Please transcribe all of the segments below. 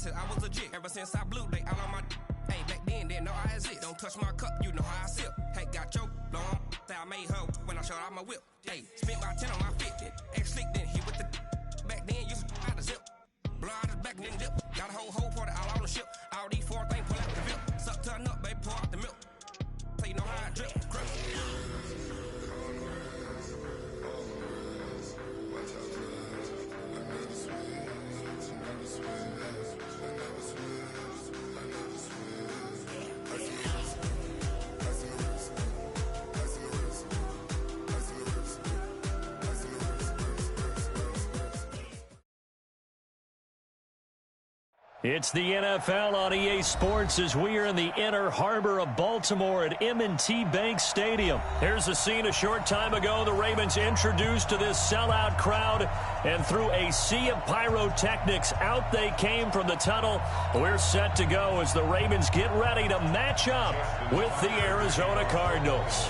said I was legit. Ever since I blew, they all on my hey, back then, didn't know I exist. Don't touch my cup, you know how I sip. Hey, got your long, say I made her when I showed out my whip. Hey, spent my 10 on my 50. Ex-slick, then he with the back then, used to out the zip. Blow out his back and then dip. Got a whole party all on the ship. All these four things pull out the whip. Suck, turn up, baby, pour out the milk. So you know how I drip. It's the NFL on EA Sports as we are in the inner harbor of Baltimore at M&T Bank Stadium. Here's a scene a short time ago. The Ravens introduced to this sellout crowd, and through a sea of pyrotechnics, out they came from the tunnel. We're set to go as the Ravens get ready to match up with the Arizona Cardinals.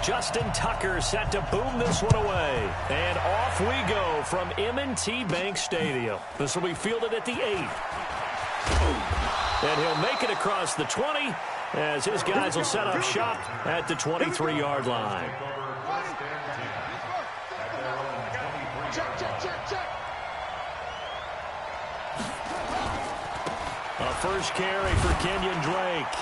Justin Tucker set to boom this one away. And off we go from M&T Bank Stadium. This will be fielded at the 8. And he'll make it across the 20 as his guys will set up shop at the 23-yard line. A first carry for Kenyon Drake.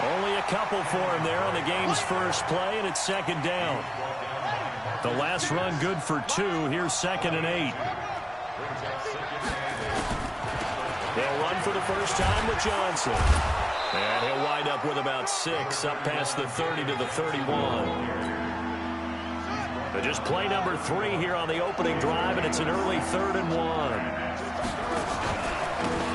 Only a couple for him there on the game's first play, and it's second down. The last run good for 2. Here's 2nd and 8. He'll run for the first time with Johnson. And he'll wind up with about 6 up past the 30 to the 31. But just play number 3 here on the opening drive, and it's an early 3rd and 1.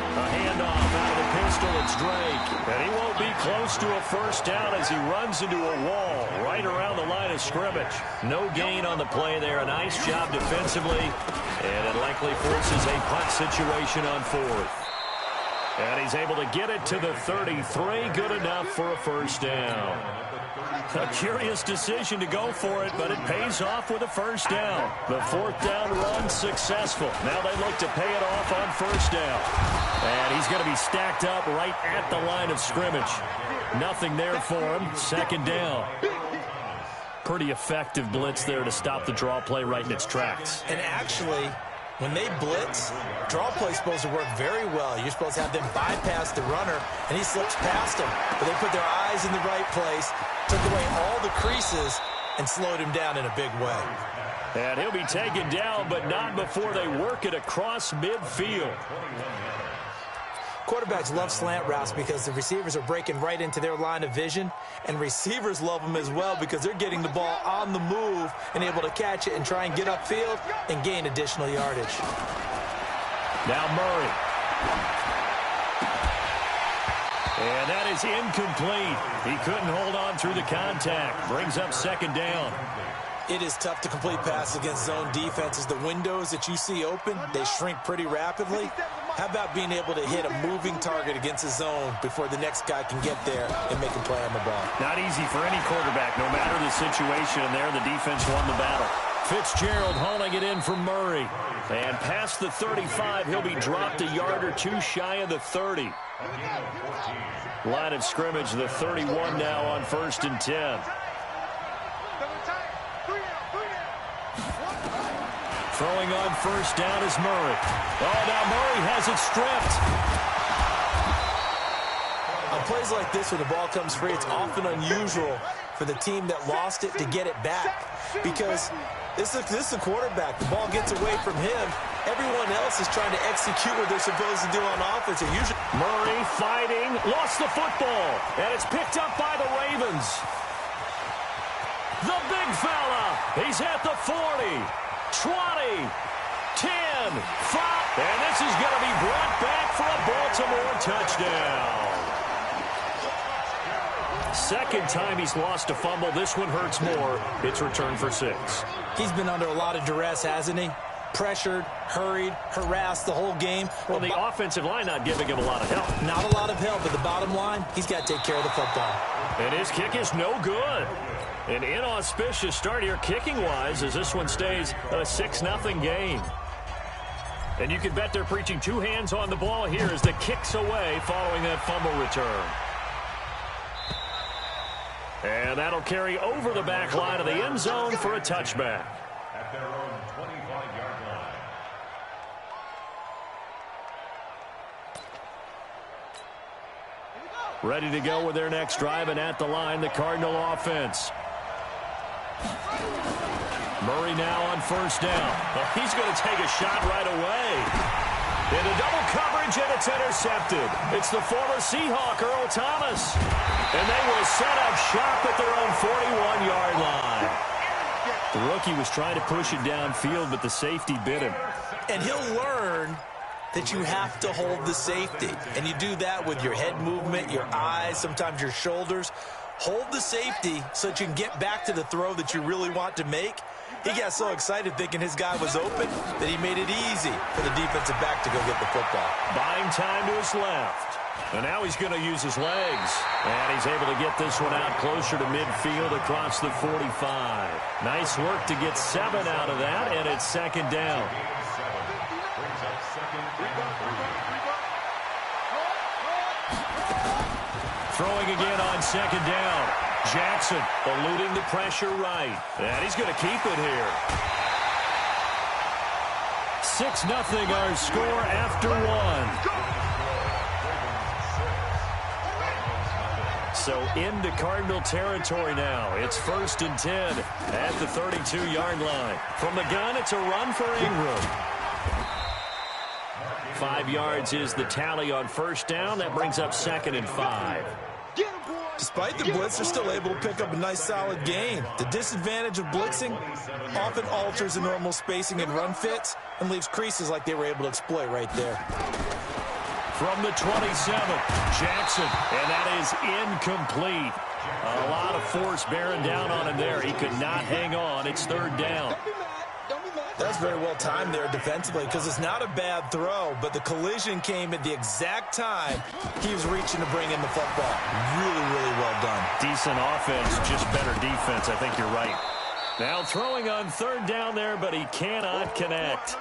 A handoff out of the pistol. It's Drake. And he won't be close to a first down as he runs into a wall right around the line of scrimmage. No gain on the play there. A nice job defensively. And it likely forces a punt situation on 4th. And he's able to get it to the 33. Good enough for a first down. A curious decision to go for it, but it pays off with a first down. The 4th down run successful. Now they look to pay it off on first down. And he's going to be stacked up right at the line of scrimmage. Nothing there for him. 2nd down. Pretty effective blitz there to stop the draw play right in its tracks. And actually, when they blitz, draw play is supposed to work very well. You're supposed to have them bypass the runner, and he slips past them. But they put their eyes in the right place, took away all the creases, and slowed him down in a big way. And he'll be taken down, but not before they work it across midfield. Quarterbacks love slant routes because the receivers are breaking right into their line of vision, and receivers love them as well because they're getting the ball on the move and able to catch it and try and get upfield and gain additional yardage. Now Murray. And that is incomplete. He couldn't hold on through the contact. Brings up 2nd down. It is tough to complete passes against zone defenses. The windows that you see open, they shrink pretty rapidly. How about being able to hit a moving target against a zone before the next guy can get there and make a play on the ball? Not easy for any quarterback, no matter the situation. And there, the defense won the battle. Fitzgerald hauling it in from Murray. And past the 35, he'll be dropped a yard or 2 shy of the 30. Line of scrimmage, the 31 now on 1st and 10. Throwing on first down is Murray. Oh, now Murray has it stripped. On plays like this, when the ball comes free, it's often unusual for the team that lost it to get it back. Because this is the quarterback. The ball gets away from him. Everyone else is trying to execute what they're supposed to do on offense. Murray fighting, lost the football. And it's picked up by the Ravens. The big fella. He's at the 40. 20, 10, 5, and this is going to be brought back for a Baltimore touchdown. second time he's lost a fumble. This one hurts more. It's returned for 6. He's been under a lot of duress, hasn't he? Pressured, hurried, harassed the whole game. Well, the offensive line not giving him a lot of help. Not a lot of help, but the bottom line, he's got to take care of the football. And his kick is no good. An inauspicious start here kicking-wise as this one stays a 6-0 game. And you can bet they're preaching 2 hands on the ball here as the kick's away following that fumble return. And that'll carry over the back line of the end zone for a touchback. At their own 25-yard line. Ready to go with their next drive, and at the line, the Cardinal offense. Murray now on first down. Well, he's going to take a shot right away. Into double coverage, and it's intercepted. It's the former Seahawk, Earl Thomas. And they will set up shop at their own 41-yard line. The rookie was trying to push it downfield, but the safety bit him. And he'll learn that you have to hold the safety. And you do that with your head movement, your eyes, sometimes your shoulders. Hold the safety so that you can get back to the throw that you really want to make. He got so excited thinking his guy was open that he made it easy for the defensive back to go get the football. Buying time to his left. And now he's going to use his legs. And he's able to get this one out closer to midfield across the 45. Nice work to get 7 out of that, and it's second down. Throwing again on second down. Jackson eluding the pressure right. And he's going to keep it here. 6-0 our score after 1. So into Cardinal territory now. It's 1st and 10 at the 32-yard line. From the gun, it's a run for Ingram. 5 yards is the tally on first down. That brings up 2nd and 5. Despite the blitz, they're still able to pick up a nice, solid gain. The disadvantage of blitzing often alters the normal spacing and run fits and leaves creases like they were able to exploit right there. From the 27, Jackson, and that is incomplete. A lot of force bearing down on him there. He could not hang on. It's 3rd down. That's very well timed there defensively because it's not a bad throw, but the collision came at the exact time he was reaching to bring in the football. Really, really well done. Decent offense, just better defense. I think you're right. Now throwing on 3rd down there, but he cannot connect.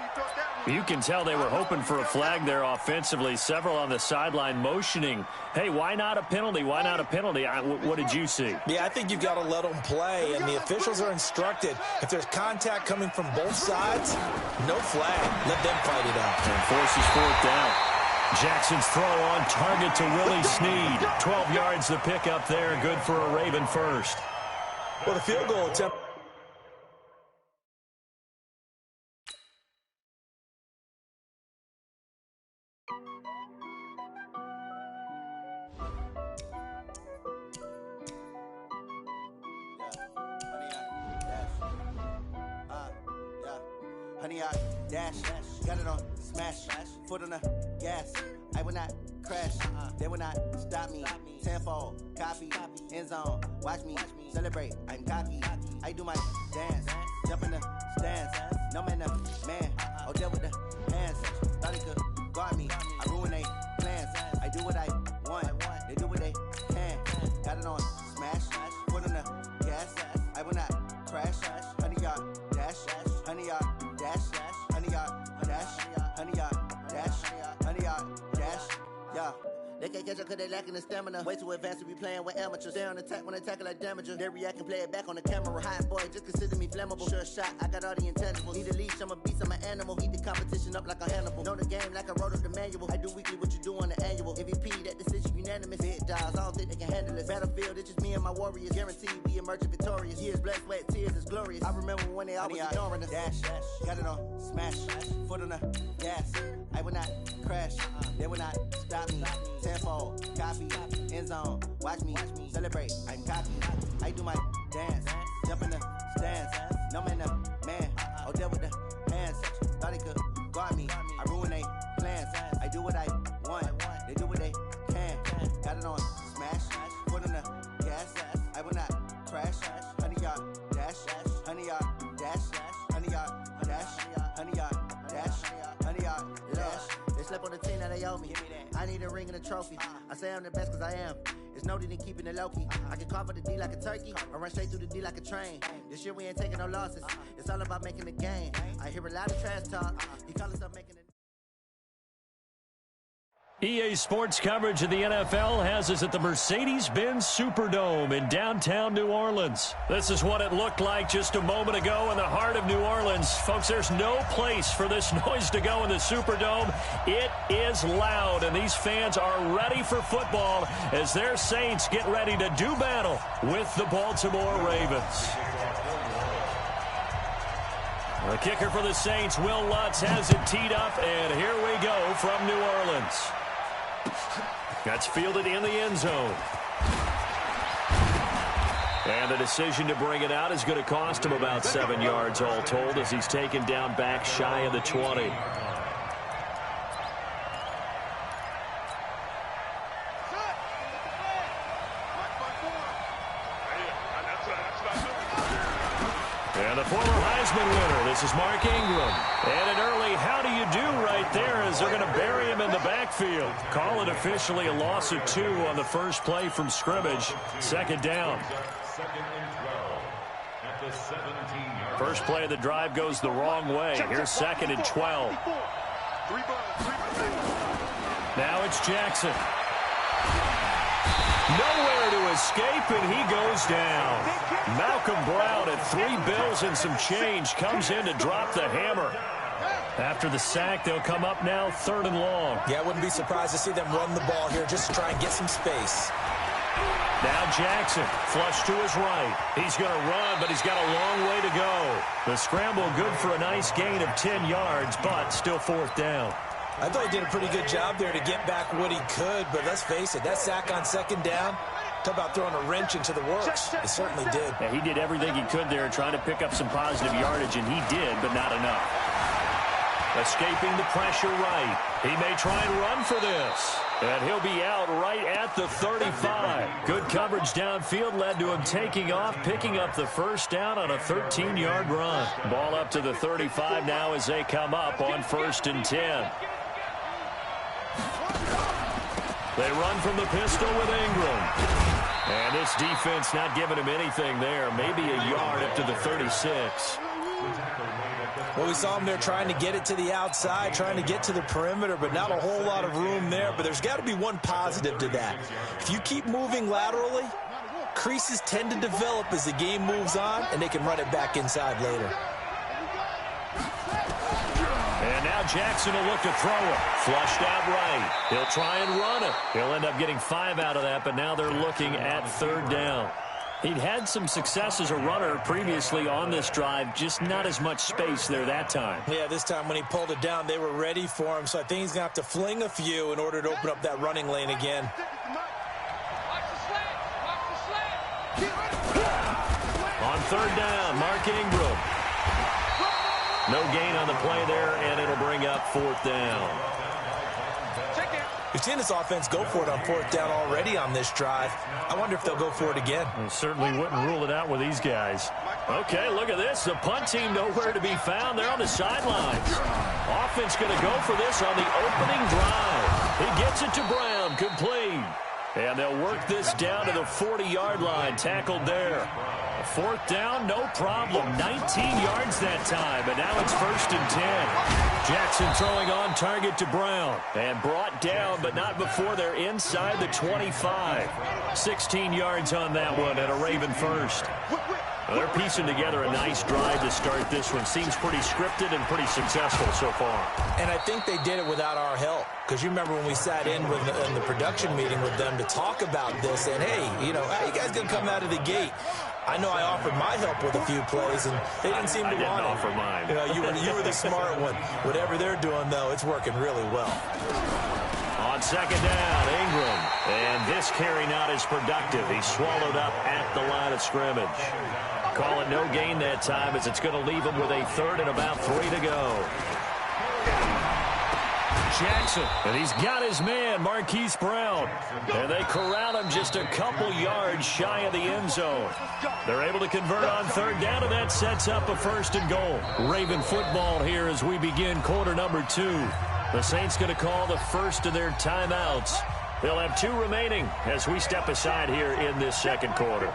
You can tell they were hoping for a flag there offensively. Several on the sideline motioning, hey, why not a penalty? Why not a penalty? What did you see? Yeah, I think you've got to let them play, and the officials are instructed if there's contact coming from both sides, no flag. Let them fight it out. And forces 4th down. Jackson's throw on target to Willie Snead. 12 yards the pick up there. Good for a Raven first. Well, the field goal attempt. Honey, I dash, got it on smash, foot on the gas. I will not crash, they will not stop me. Tenfold, copy, end zone, watch me celebrate. I'm cocky, I do my dance, jump in the stands. No man, man, I'll deal with the hands. Thought he could guard me, I ruin they plans. I do what I want, they do what they can. Got it on smash, foot on the gas. I will not crash, honey, y'all dash, honey, y'all dash, honey, y'all dash, honey, y'all dash, honey, y'all dash, yeah. They can't catch up cause they lacking the stamina. Way too advanced to be playing with amateurs. They on attack when they tackle like damager. They react and play it back on the camera. Hot boy, just consider me flammable. Sure shot, I got all the intangibles. Need a leash, I'm a beast, I'm an animal. Heat the competition up like a Hannibal. Know the game like I wrote up the manual. I do weekly what you do on the annual. MVP, that decision unanimous. Big dogs, I don't think they can handle it. Battlefield, it's just me and my warriors. Guaranteed we emerging victorious. Years, blood, sweat, tears, it's glorious. I remember when they always ignoring us. Dash, got it on smash, foot on the gas. I will not crash, they will not stop me. Tenfold, copy, end zone, watch me celebrate. I'm cocky, I do my dance, jump in the stands. No man, man, I'll deal with the hands. Thought he could guard me, I ruin they plans. I do what I want, they do what they can. Got it on smash, foot on the gas. they owe me. I need a ring and a trophy. I say I'm the best cause I am. It's no need in keeping it low-key. I can carve up the D like a turkey, or run straight through the D like a train. This year we ain't taking no losses. It's all about making the game. I hear a lot of trash talk. You call us up making it. EA Sports coverage of the NFL has us at the Mercedes-Benz Superdome in downtown New Orleans. This is what it looked like just a moment ago in the heart of New Orleans. Folks, there's no place for this noise to go in the Superdome. It is loud, and these fans are ready for football as their Saints get ready to do battle with the Baltimore Ravens. The kicker for the Saints, Will Lutz, has it teed up, and here we go from New Orleans. That's fielded in the end zone. And the decision to bring it out is going to cost him about 7 yards all told as he's taken down back shy of the 20. And the former Heisman winner, this is Mark Ingram. And an early how do you do right there as they're going to bury him in the backfield. Call it officially a loss of 2 on the first play from scrimmage. Second down. Second and 12 at the 17-yard. First play of the drive goes the wrong way. Here's second and 12. Now it's Jackson. Nowhere to escape, and he goes down. Malcolm Brown at 3 bills and some change comes in to drop the hammer. After the sack, they'll come up now 3rd and long. Yeah, I wouldn't be surprised to see them run the ball here just to try and get some space. Now Jackson, flush to his right. He's going to run, but he's got a long way to go. The scramble good for a nice gain of 10 yards, but still 4th down. I thought he did a pretty good job there to get back what he could, but let's face it, that sack on 2nd down, talk about throwing a wrench into the works. It certainly did. Yeah, he did everything he could there trying to pick up some positive yardage, and he did, but not enough. Escaping the pressure right. He may try and run for this. And he'll be out right at the 35. Good coverage downfield led to him taking off, picking up the first down on a 13-yard run. Ball up to the 35 now as they come up on 1st and 10. They run from the pistol with Ingram. And this defense not giving him anything there. Maybe a yard up to the 36. Well, we saw him there trying to get it to the outside, trying to get to the perimeter, but not a whole lot of room there. But there's got to be one positive to that. If you keep moving laterally, creases tend to develop as the game moves on, and they can run it back inside later. And now Jackson will look to throw it. Flushed out right. He'll try and run it. He'll end up getting 5 out of that, but now they're looking at 3rd down. He'd had some success as a runner previously on this drive, just not as much space there that time. Yeah, this time when he pulled it down, they were ready for him, so I think he's going to have to fling a few in order to open up that running lane again. On 3rd down, Mark Ingram. No gain on the play there, and it'll bring up 4th down. We've seen this offense go for it on 4th down already on this drive. I wonder if they'll go for it again. Well, certainly wouldn't rule it out with these guys. Okay, look at this. The punt team nowhere to be found. They're on the sidelines. Offense going to go for this on the opening drive. He gets it to Brown, complete. And they'll work this down to the 40-yard line, tackled there. 4th down, no problem. 19 yards that time, but now it's 1st and 10. Jackson throwing on target to Brown. And brought down, but not before they're inside the 25. 16 yards on that one, and a Raven first. Well, they're piecing together a nice drive to start this one. Seems pretty scripted and pretty successful so far. And I think they did it without our help. Because you remember when we sat in the production meeting with them to talk about this, and hey, you know, how you guys going to come out of the gate? I know I offered my help with a few plays, and they didn't seem to want it. I didn't offer mine. You know, you were the smart one. Whatever they're doing, though, it's working really well. On 2nd down, Ingram. And this carry not as productive. He's swallowed up at the line of scrimmage. Call it no gain that time as it's going to leave him with a 3rd and about 3 to go. Jackson, and he's got his man, Marquise Brown. And they corral him just a couple yards shy of the end zone. They're able to convert on 3rd down, and that sets up a 1st and goal. Raven football here as we begin quarter number 2. The Saints going to call the first of their timeouts. They'll have 2 remaining as we step aside here in this second quarter.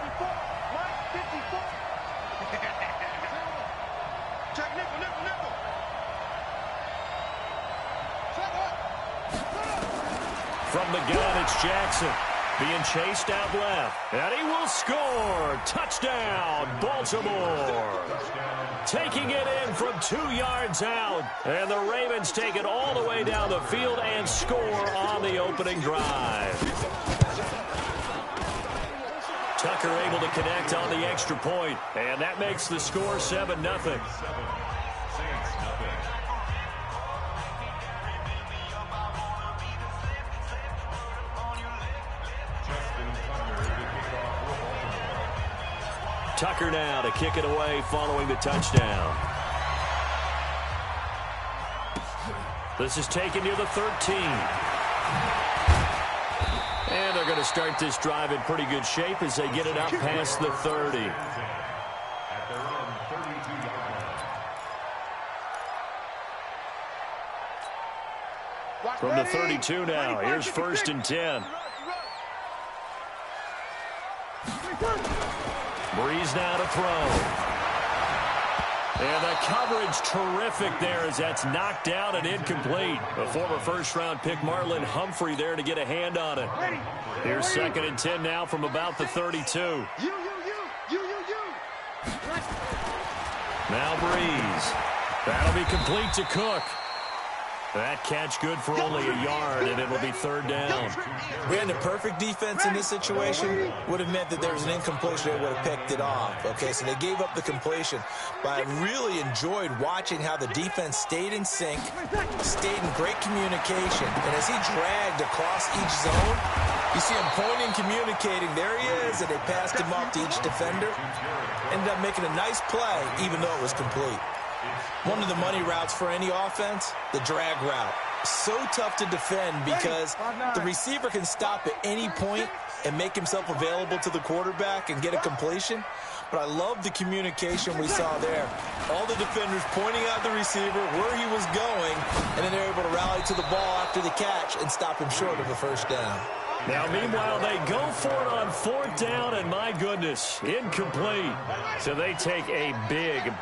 From the gun, it's Jackson. Being chased out left. And he will score. Touchdown, Baltimore. Taking it in from 2 yards out. And the Ravens take it all the way down the field and score on the opening drive. Tucker able to connect on the extra point. And that makes the score 7-0. Tucker now to kick it away following the touchdown. This is taken near the 13. And they're going to start this drive in pretty good shape as they get it up past the 30. From the 32 now, here's 1st and 10. Breeze now to throw. And the coverage terrific there as that's knocked down and incomplete. The former first-round pick Marlon Humphrey there to get a hand on it. Here's 2nd and 10 now from about the 32. Now Breeze. That'll be complete to Cook. That catch good for only a yard, and it'll be 3rd down. Brandon, perfect defense in this situation would have meant that there was an incompletion. They would have picked it off. Okay, so they gave up the completion. But I really enjoyed watching how the defense stayed in sync, stayed in great communication. And as he dragged across each zone, you see him pointing, communicating. There he is, and they passed him off to each defender. Ended up making a nice play, even though it was complete. One of the money routes for any offense, the drag route. So tough to defend because the receiver can stop at any point and make himself available to the quarterback and get a completion. But I love the communication we saw there. All the defenders pointing out the receiver, where he was going, and then they're able to rally to the ball after the catch and stop him short of a 1st down. Now, meanwhile, they go for it on 4th down, and my goodness, incomplete. So they take a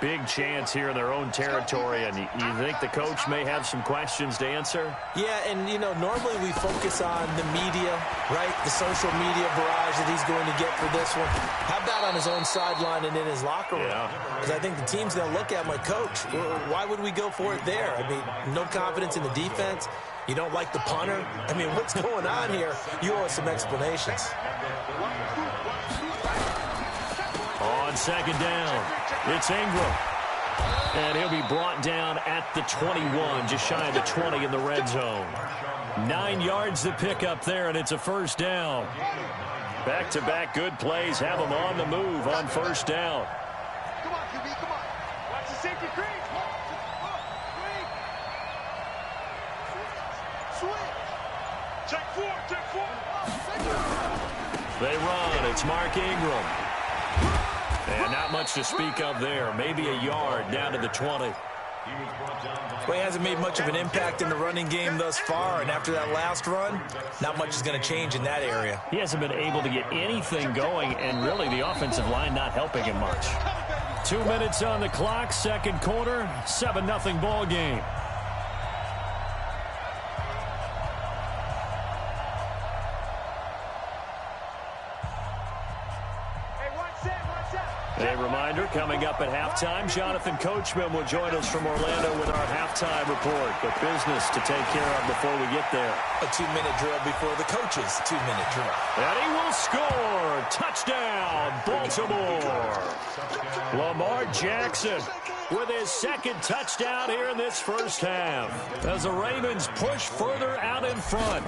big chance here in their own territory, and you think the coach may have some questions to answer? Yeah, and, you know, normally we focus on the media, right, the social media barrage that he's going to get for this one. How about on his own sideline and in his locker room? Because I think the team's going to look at him like, Coach, why would we go for it there? I mean, no confidence in the defense. You don't like the punter? I mean, what's going on here? You owe us some explanations. On 2nd down, it's Ingram. And he'll be brought down at the 21, just shy of the 20 in the red zone. 9 yards to pick up there, and it's a 1st down. Back-to-back good plays have them on the move on 1st down. Come on, QB, come on. Watch the safety creep. They run. It's Mark Ingram. And not much to speak of there. Maybe a yard down to the 20. Well, he hasn't made much of an impact in the running game thus far, and after that last run, not much is going to change in that area. He hasn't been able to get anything going, and really the offensive line not helping him much. 2 minutes on the clock, 2nd quarter, 7-0 ball game. A reminder, coming up at halftime, Jonathan Coachman will join us from Orlando with our halftime report. But business to take care of before we get there. A 2-minute drill before the coach's 2-minute drill. And he will score. Touchdown, Baltimore. Lamar Jackson with his 2nd touchdown here in this 1st half. As the Ravens push further out in front.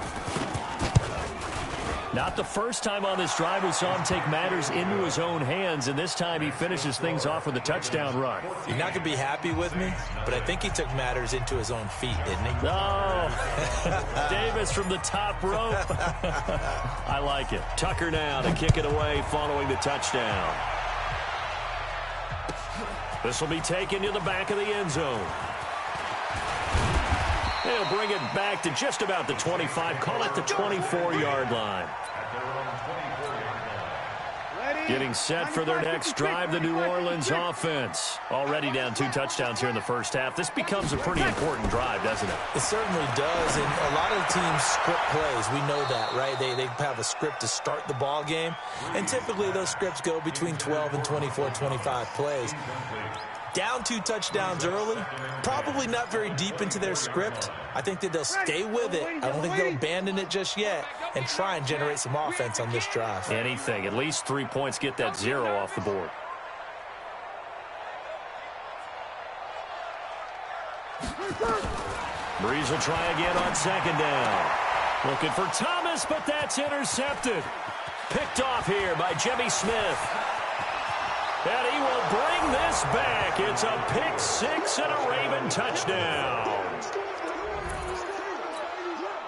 Not the first time on this drive we saw him take matters into his own hands, and this time he finishes things off with a touchdown run. You're not going to be happy with me, but I think he took matters into his own feet, didn't he? Oh, Davis from the top rope. I like it. Tucker now to kick it away following the touchdown. This will be taken to the back of the end zone. They'll bring it back to just about the 25. Call it the 24-yard line. Getting set for their next drive, the New Orleans offense. Already down 2 touchdowns here in the first half. This becomes a pretty important drive, doesn't it? It certainly does, and a lot of teams script plays. We know that, right? They have a script to start the ball game, and typically those scripts go between 12 and 24, 25 plays. Down 2 touchdowns early, probably not very deep into their script. I think that they'll stay with it. I don't think they'll abandon it just yet and try and generate some offense on this drive. Anything. At least 3 points, get that 0 off the board. Breeze will try again on 2nd down. Looking for Thomas, but that's intercepted. Picked off here by Jimmy Smith. And he will bring this back. It's a pick 6 and a Raven touchdown.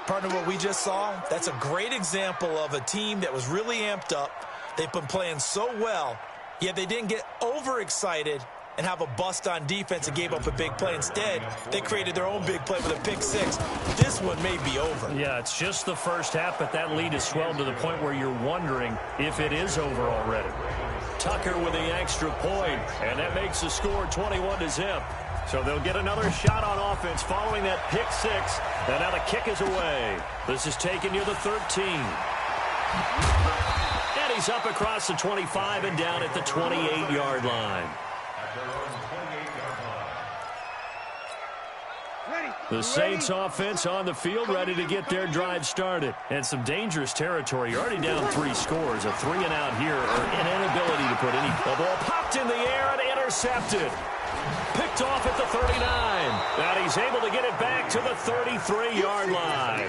Partner, what we just saw, that's a great example of a team that was really amped up. They've been playing so well, yet they didn't get overexcited and have a bust on defense and gave up a big play. Instead, they created their own big play with a pick 6. This one may be over. Yeah, it's just the first half, but that lead has swelled to the point where you're wondering if it is over already. Tucker with the extra point, and that makes the score 21-0. So they'll get another shot on offense following that pick 6, and now the kick is away. This is taken near the 13. And he's up across the 25 and down at the 28-yard line. The Saints offense on the field, ready to get their drive started. And some dangerous territory. You're already down 3 scores. A 3-and-out here, or an inability to put any. The ball popped in the air and intercepted. Picked off at the 39. And he's able to get it back to the 33-yard line.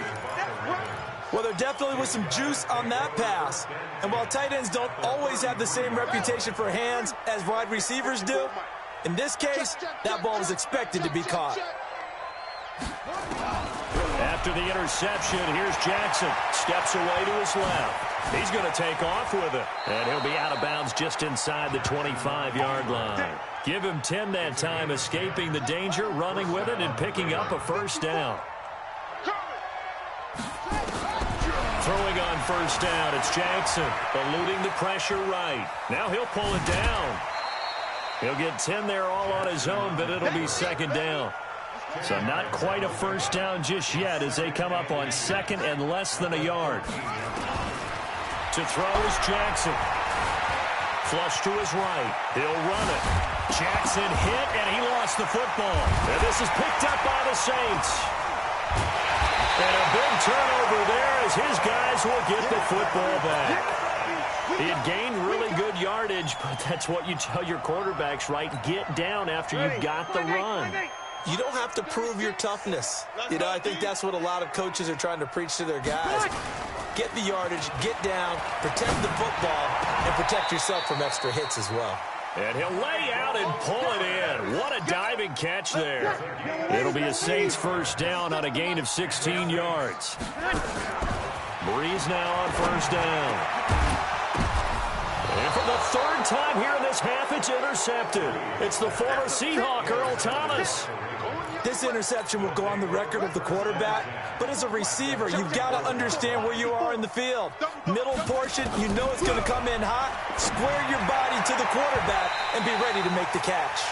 Well, there definitely was some juice on that pass. And while tight ends don't always have the same reputation for hands as wide receivers do, in this case, that ball was expected to be caught. After the interception, here's Jackson. Steps away to his left. He's going to take off with it. And he'll be out of bounds just inside the 25-yard line. Give him 10 that time, escaping the danger, running with it, and picking up a first down. Throwing on first down, it's Jackson, eluding the pressure right. Now he'll pull it down. He'll get 10 there all on his own, but it'll be 2nd down. So not quite a first down just yet as they come up on 2nd and less than a yard. To throw is Jackson. Flush to his right. He'll run it. Jackson hit, and he lost the football. And this is picked up by the Saints. And a big turnover there as his guys will get the football back. He had gained really good yardage, but that's what you tell your quarterbacks, right? Get down after you've got the run. You don't have to prove your toughness. You know, I think that's what a lot of coaches are trying to preach to their guys. Get the yardage, get down, protect the football, and protect yourself from extra hits as well. And he'll lay out and pull it in. What a diving catch there. It'll be a Saints first down on a gain of 16 yards. Breeze now on first down. And for the 3rd time here in this half, it's intercepted. It's the former Seahawk, Earl Thomas. This interception will go on the record of the quarterback, but as a receiver, you've got to understand where you are in the field. Middle portion, you know it's going to come in hot. Square your body to the quarterback and be ready to make the catch.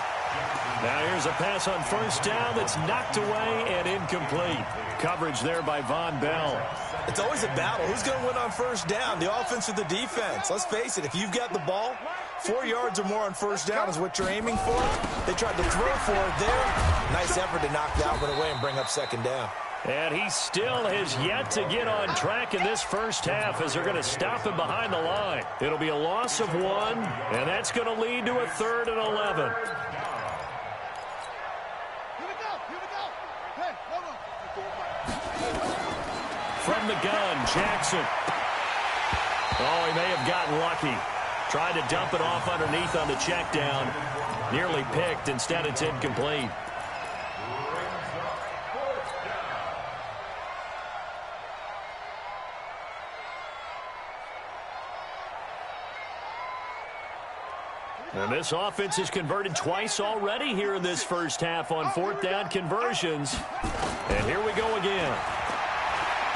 Now here's a pass on first down that's knocked away and incomplete. Coverage there by Von Bell. It's always a battle. Who's going to win on first down, the offense or the defense? Let's face it, if you've got the ball, 4 yards or more on first down is what you're aiming for. They tried to throw for it there. Nice effort to knock that one away and bring up 2nd down. And he still has yet to get on track in this first half as they're going to stop him behind the line. It'll be a loss of 1, and that's going to lead to a 3rd and 11. From the gun, Jackson. Oh, he may have gotten lucky. Tried to dump it off underneath on the check down. Nearly picked. Instead, it's incomplete. And this offense has converted twice already here in this first half on 4th down conversions. And here we go again.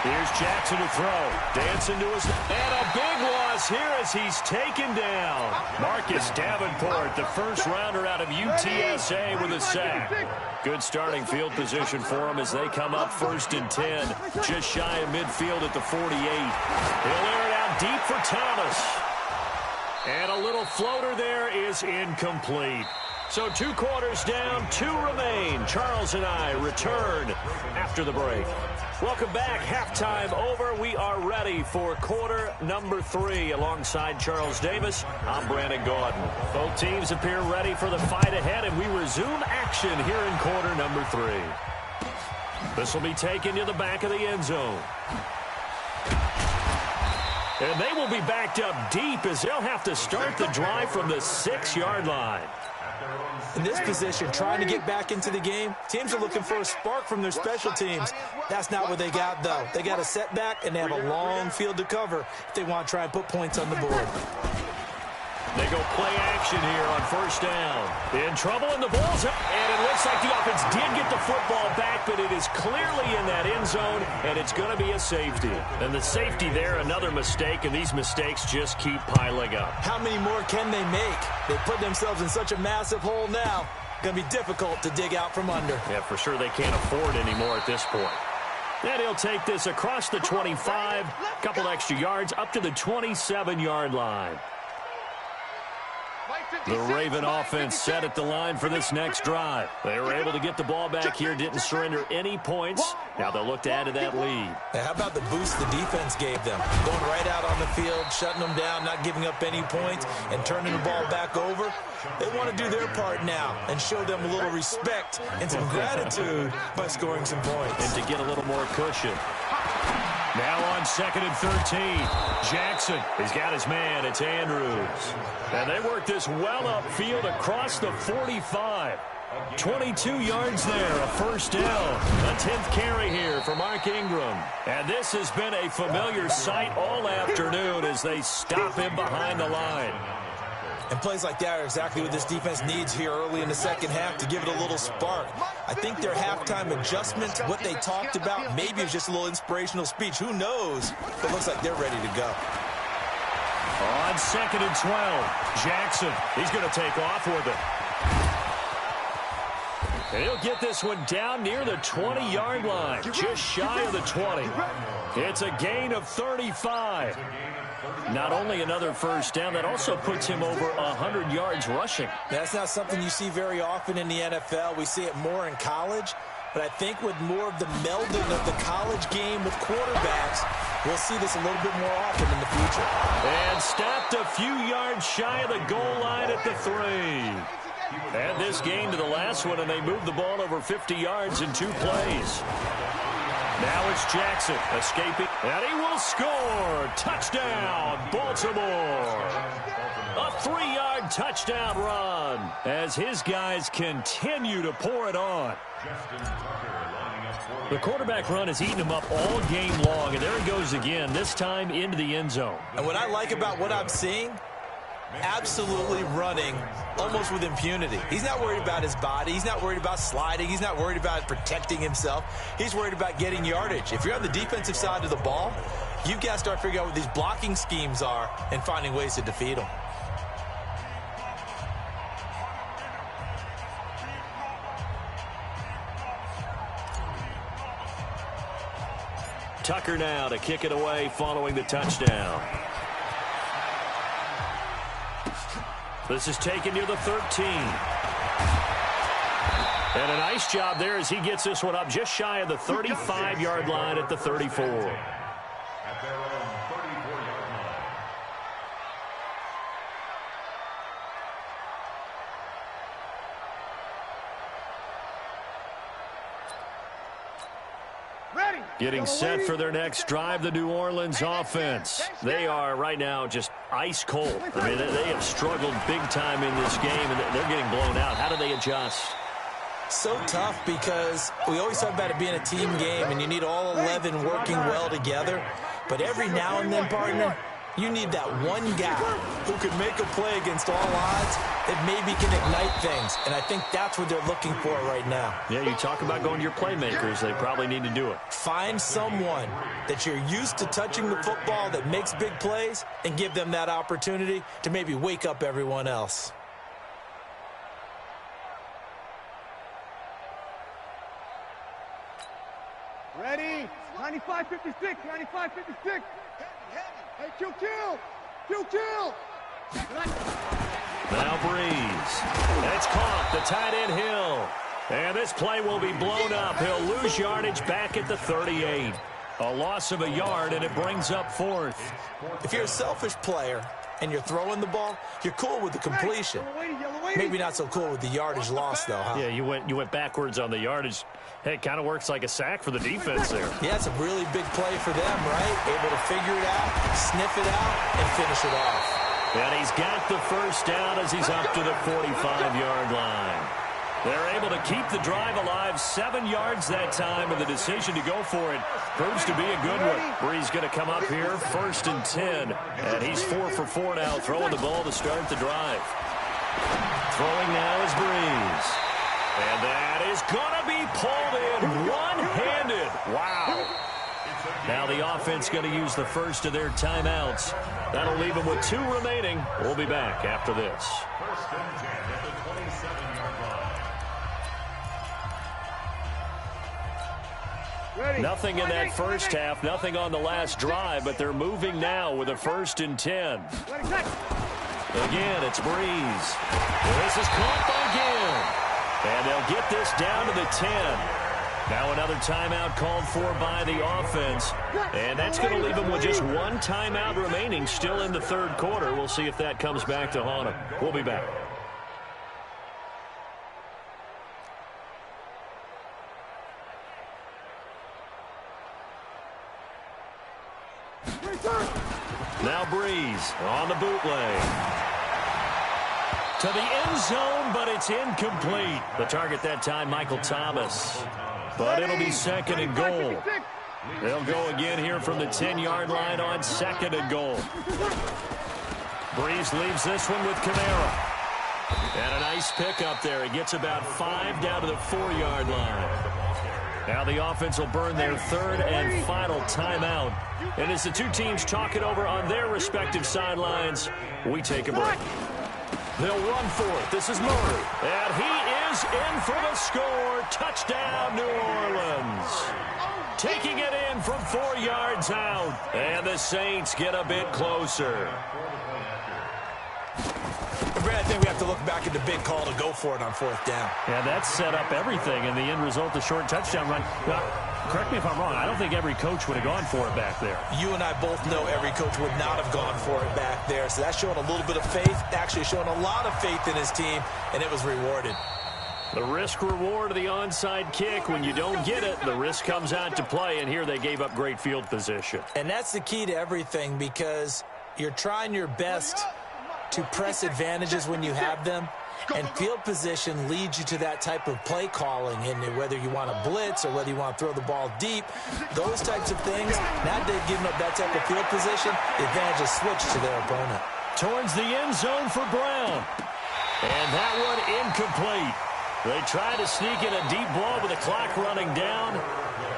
Here's Jackson to throw. Dancing to his... And a big loss here as he's taken down. Marcus Davenport, the first rounder out of UTSA with a sack. Good starting field position for him as they come up 1st and 10. Just shy of midfield at the 48. He'll air it out deep for Thomas. And a little floater there is incomplete. So 2 quarters down, 2 remain. Charles and I return after the break. Welcome back. Halftime over. We are ready for quarter number 3. Alongside Charles Davis, I'm Brandon Gaudin. Both teams appear ready for the fight ahead, and we resume action here in quarter number 3. This will be taken to the back of the end zone. And they will be backed up deep as they'll have to start the drive from the 6-yard line. In this position, trying to get back into the game, teams are looking for a spark from their special teams. That's not what they got, though. They got a setback, and they have a long field to cover if they want to try and put points on the board. They go play action here on 1st down. In trouble, and the ball's up. And it looks like the offense did get the football back, but it is clearly in that end zone, and it's going to be a safety. And the safety there, another mistake, and these mistakes just keep piling up. How many more can they make? They put themselves in such a massive hole now. Going to be difficult to dig out from under. Yeah, for sure they can't afford anymore at this point. And he'll take this across the 25, a couple extra yards, up to the 27-yard line. The Raven offense set at the line for this next drive. They were able to get the ball back here, didn't surrender any points. Now they'll look to add to that lead. Now, how about the boost the defense gave them? Going right out on the field, shutting them down, not giving up any points, and turning the ball back over. They want to do their part now and show them a little respect and some gratitude by scoring some points. And to get a little more cushion. Now on 2nd and 13. Jackson, he's got his man. It's Andrews. And they work this well upfield across the 45. 22 yards there, a 1st down. A 10th carry here for Mark Ingram. And this has been a familiar sight all afternoon as they stop him behind the line. And plays like that are exactly what this defense needs here early in the second half to give it a little spark. I think their halftime adjustments, what they talked about, maybe it was just a little inspirational speech. Who knows? But it looks like they're ready to go. On 2nd and 12, Jackson, he's going to take off with it. And he'll get this one down near the 20-yard line, just shy of the 20. It's a gain of 35. Not only another 1st down, that also puts him over 100 yards rushing. That's not something you see very often in the NFL. We see it more in college. But I think with more of the melding of the college game with quarterbacks, we'll see this a little bit more often in the future. And stopped a few yards shy of the goal line at the 3. Add this gain to the last one, and they moved the ball over 50 yards in 2 plays. Now it's Jackson escaping, and he will score. Touchdown, Baltimore. A 3-yard touchdown run as his guys continue to pour it on. The quarterback run has eaten him up all game long, and there he goes again, this time into the end zone. And what I like about what I'm seeing, absolutely running almost with impunity. He's not worried about his body. He's not worried about sliding. He's not worried about protecting himself. He's worried about getting yardage. If you're on the defensive side of the ball, you've got to start figuring out what these blocking schemes are and finding ways to defeat them. Tucker now to kick it away following the touchdown. This is taken near the 13. And a nice job there as he gets this one up just shy of the 35-yard line at the 34. At their own 34-yard line. Getting set for their next drive, the New Orleans offense. They are right now just ice cold. I mean, they have struggled big time in this game, and they're getting blown out. How do they adjust? So tough because we always talk about it being a team game, and you need all 11 working well together. But every now and then, partner, You need that one guy who could make a play against all odds that maybe can ignite things. And I think that's what they're looking for right now. Yeah, you talk about going to your playmakers. They probably need to do it. Find someone that you're used to touching the football that makes big plays and give them that opportunity to maybe wake up everyone else. Ready? 95-56, 95-56. Hey, kill. Now Breeze. And it's caught. The tight end Hill. And this play will be blown up. He'll lose yardage back at the 38. A loss of a yard, and it brings up 4th. If you're a selfish player and you're throwing the ball, you're cool with the completion. Maybe not so cool with the yardage loss, though, huh? Yeah, you went backwards on the yardage. Hey, it kind of works like a sack for the defense there. Yeah, it's a really big play for them, right? Able to figure it out, sniff it out, and finish it off. And he's got the first down as he's up to the 45-yard line. They're able to keep the drive alive, 7 yards that time, and the decision to go for it proves to be a good one. Breeze going to come up here, 1st and 10, and he's 4 for 4 now, throwing the ball to start the drive. Throwing now is Breeze. And that is going to be pulled in one-handed. Wow. Now the offense going to use the first of their timeouts. That'll leave them with 2 remaining. We'll be back after this. 1st and 10 at the 27-yard line. Nothing in that first half, nothing on the last drive, but they're moving now with a 1st and 10. Again, it's Breeze. This is caught by Gill. And they'll get this down to the 10. Now another timeout called for by the offense. And that's going to leave them with just 1 timeout remaining still in the 3rd quarter. We'll see if that comes back to haunt them. We'll be back. Now Breeze on the bootleg. To the end zone, but it's incomplete. The target that time, Michael Thomas. But it'll be 2nd and goal. They'll go again here from the 10-yard line on 2nd and goal. Breeze leaves this one with Kamara. And a nice pickup there. He gets about 5 down to the 4-yard line. Now the offense will burn their 3rd and final timeout. And as the 2 teams talk it over on their respective sidelines, we take a break. They'll run for it. This is Murray. And he is in for the score. Touchdown, New Orleans. Taking it in from 4 yards out. And the Saints get a bit closer. Brad, I think we have to look back at the big call to go for it on 4th down. Yeah, that set up everything in the end result, the short touchdown run. Correct me if I'm wrong. I don't think every coach would have gone for it back there. You and I both know every coach would not have gone for it back there. So that's showing a little bit of faith, actually showing a lot of faith in his team, and it was rewarded. The risk-reward of the onside kick. When you don't get it, the risk comes out to play, and here they gave up great field position. And that's the key to everything, because you're trying your best to press advantages when you have them. And field position leads you to that type of play calling, and whether you want to blitz or whether you want to throw the ball deep, those types of things, now they've given up that type of field position, the advantage is switched to their opponent. Towards the end zone for Brown. And that one incomplete. They try to sneak in a deep ball with the clock running down,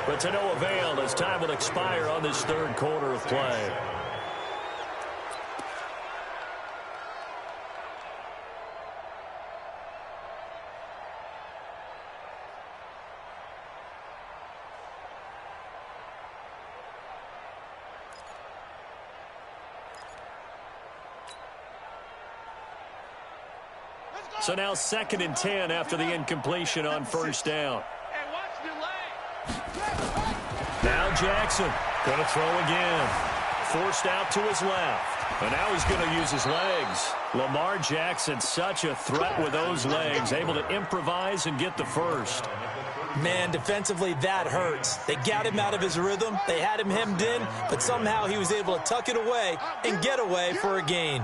but to no avail as time will expire on this 3rd quarter of play. So now 2nd and 10 after the incompletion on 1st down. Now Jackson going to throw again. Forced out to his left. And now he's going to use his legs. Lamar Jackson, such a threat with those legs, able to improvise and get the first. Man, defensively, that hurts. They got him out of his rhythm. They had him hemmed in, but somehow he was able to tuck it away and get away for a gain.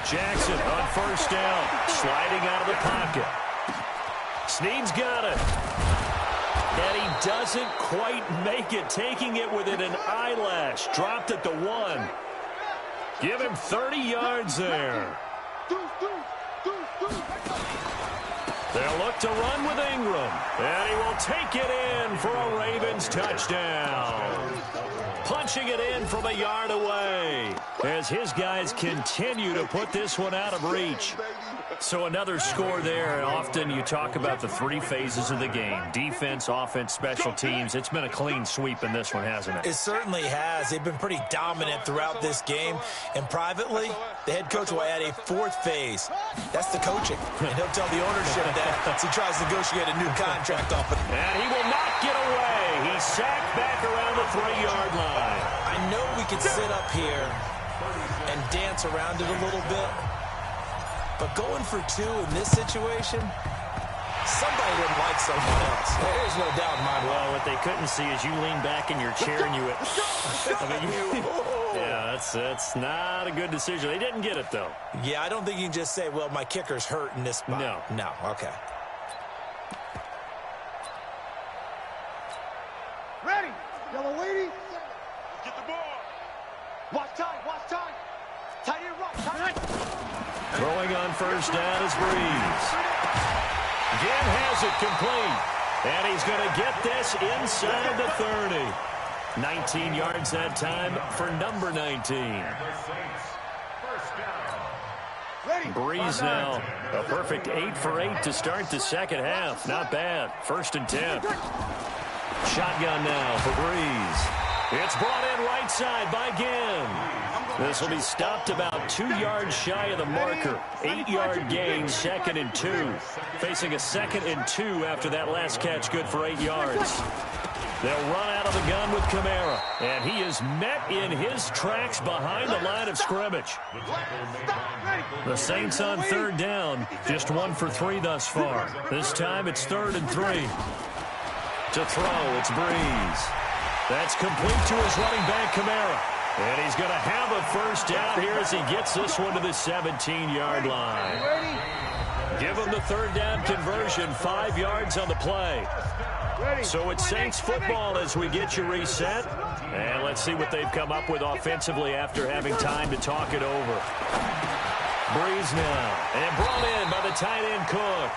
Jackson on 1st down, sliding out of the pocket. Snead's got it. And he doesn't quite make it, taking it within an eyelash. Dropped at the 1. Give him 30 yards there. They'll look to run with Ingram. And he will take it in for a Ravens touchdown. Punching it in from a yard away as his guys continue to put this one out of reach. So another score there, and often you talk about the 3 phases of the game. Defense, offense, special teams. It's been a clean sweep in this one, hasn't it? It certainly has. They've been pretty dominant throughout this game. And privately, the head coach will add a 4th phase. That's the coaching. And he'll tell the ownership that as he tries to negotiate a new contract off it. And he will not get away. He's sacked back around the 3-yard line. I know we could sit up here and dance around it a little bit. But going for 2 in this situation, somebody didn't like someone else. There's no doubt in my mind. Well, what they couldn't see is you lean back in your chair and you went, yeah, that's not a good decision. They didn't get it, though. Yeah, I don't think you can just say, well, my kicker's hurt in this spot. No, okay. Ready. Yellow lady. Get the ball. Watch time. Tight end right. Tight end. Throwing on first down is Breeze. Again has it complete. And he's going to get this inside the 30. 19 yards that time for number 19. Breeze now a perfect 8 for 8 to start the second half. Not bad. 1st and 10. Shotgun now for Breeze. It's brought in right side by Ginn. This will be stopped about 2 yards shy of the marker. 8-yard gain, 2nd and 2. Facing a 2nd and 2 after that last catch, good for 8 yards. They'll run out of the gun with Kamara. And he is met in his tracks behind the line of scrimmage. The Saints on 3rd down, just 1 for 3 thus far. This time it's 3rd and 3. To throw, it's Breeze. That's complete to his running back, Kamara. And he's going to have a first down here as he gets this one to the 17-yard line. Give him the 3rd down conversion, 5 yards on the play. So it's Saints football as we get you reset. And let's see what they've come up with offensively after having time to talk it over. Breeze now, and brought in by the tight end Cook.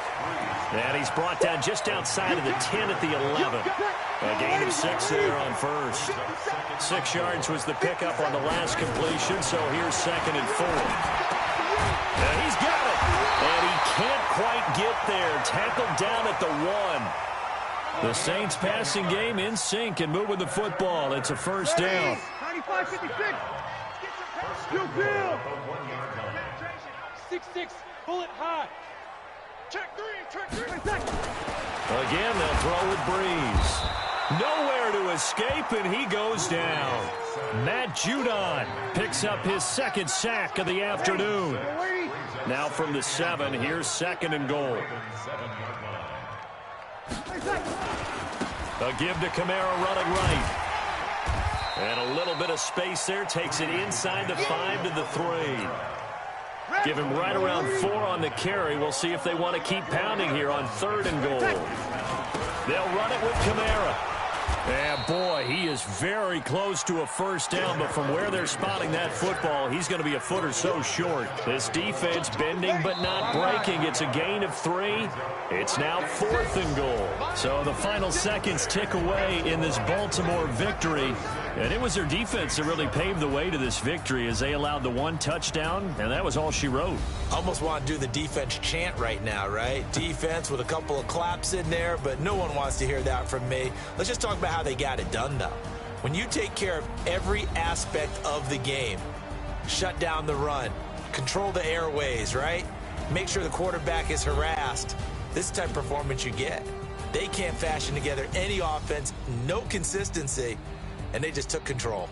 And he's brought down just outside of the 10 at the 11. A gain of 6 there on first. 6 yards was the pickup on the last completion, so here's 2nd and 4. And he's got it. And he can't quite get there. Tackled down at the 1. The Saints passing game in sync and moving the football. It's a first down. 95-56. 6-6. Bullet high. Check 3. Again, they'll throw with Breeze. Nowhere to escape, and he goes down. Matt Judon picks up his 2nd sack of the afternoon. Now from the 7, here's 2nd and goal. A give to Kamara running right. And a little bit of space there. Takes it inside the 5 to the 3. Give him right around 4 on the carry. We'll see if they want to keep pounding here on 3rd and goal. They'll run it with Kamara. And boy, he is very close to a first down, but from where they're spotting that football, he's going to be a foot or so short. This defense bending but not breaking. It's a gain of 3. It's now 4th and goal. So the final seconds tick away in this Baltimore victory. And it was their defense that really paved the way to this victory as they allowed the 1 touchdown, and that was all she wrote. Almost want to do the defense chant right now, right? Defense with a couple of claps in there, but no one wants to hear that from me. Let's just talk about how they got it done, though. When you take care of every aspect of the game, shut down the run, control the airways, right? Make sure the quarterback is harassed. This type of performance you get. They can't fashion together any offense, no consistency, and they just took control.